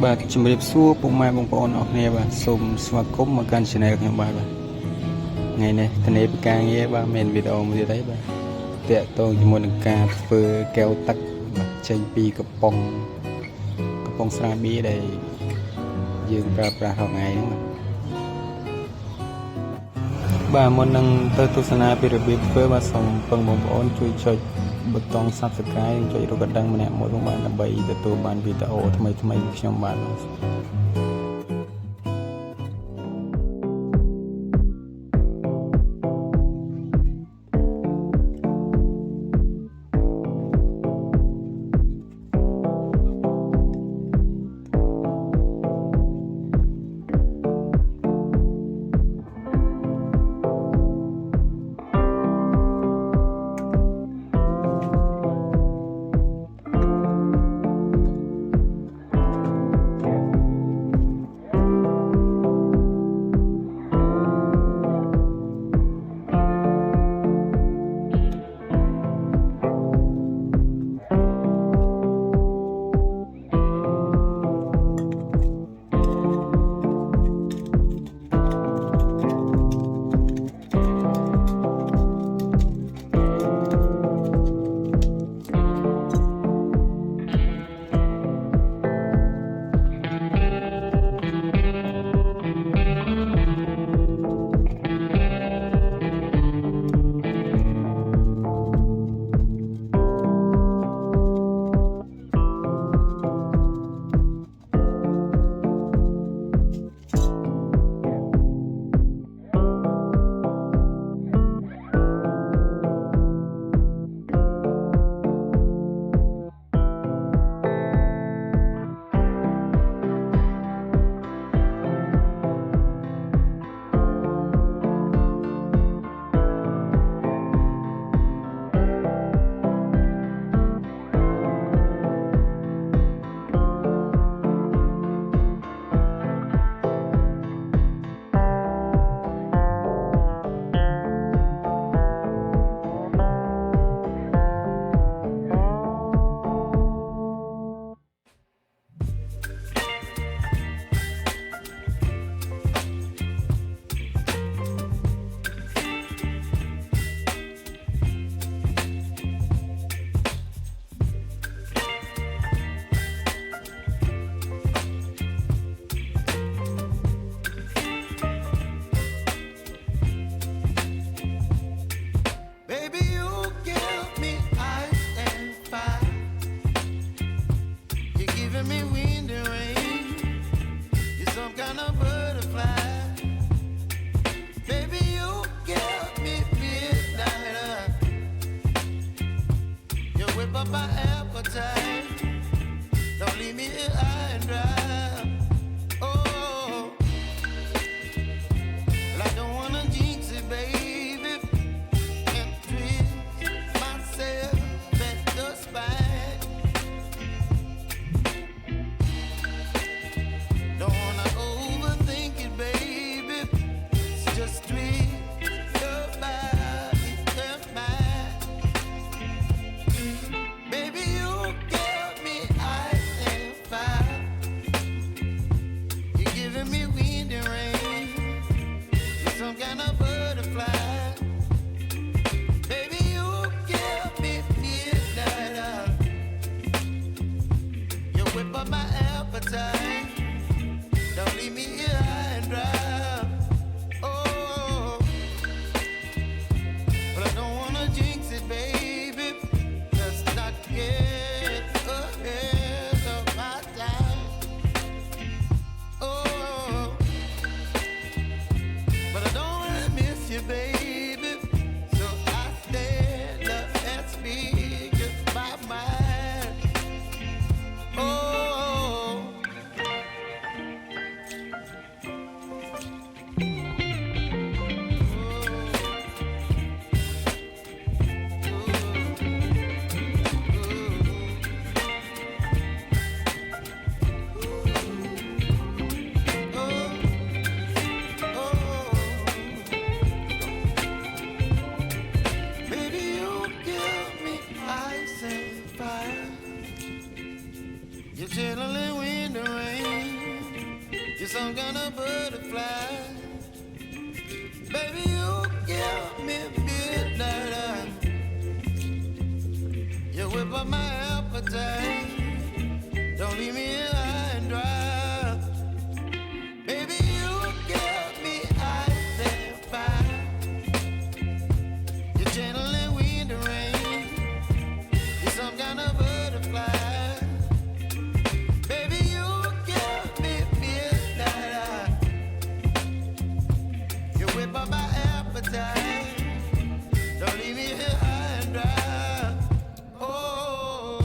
បាទជំរាបសួរពុកម៉ែបងប្អូនអរគ្នាបាទសូមស្វាគមន៍មកកាន់ Channel ខ្ញុំបាទថ្ងៃនេះធានាពីការងារបាទមានវីដេអូមួយទៀតអីបាទតាក់ទងជាមួយនឹងការធ្វើកែវទឹកបាទចេញពីកំប៉ុងស្រាបៀរដែលយើងប្រើប្រាស់រាល់ថ្ងៃហ្នឹងបាទមុននឹងទៅទស្សនាពីរបៀបធ្វើបាទសូមពឹងបងប្អូនជួយចុចប៊ូតុង Subscribe និងចុចរូបកណ្ដឹងម្នាក់មួយផងបាទដើម្បីទទួលបានវីដេអូថ្មីៗពីខ្ញុំបាទYou chilling in the rain. some kind of butterfly. Baby, you give me midnight. You whip up my appetite. Don't leave me here high and dry. Baby, you give me ice and fire. You're channeling wind and rain. You're some kind of butterfly. Baby, you give me midnight. You whip up my appetite. Don't leave me here high and dry. Oh,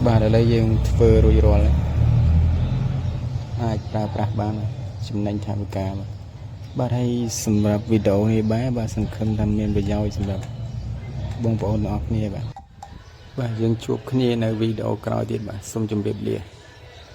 បាទឥឡូវយើងធ្វើរួចរាល់ហើយអាចប្រើប្រាស់បានចំណេញថវិកាបាទហើយសម្រាប់វីដេអូនេះបាទសង្ឃឹមថាមានប្រយោជន៍សម្រាប់បងប្អូនទាំងអស់គ្នាបាទយើងជួបគ្នានៅវីដេអូក្រោយទៀតបាទសូមជម្រាបលា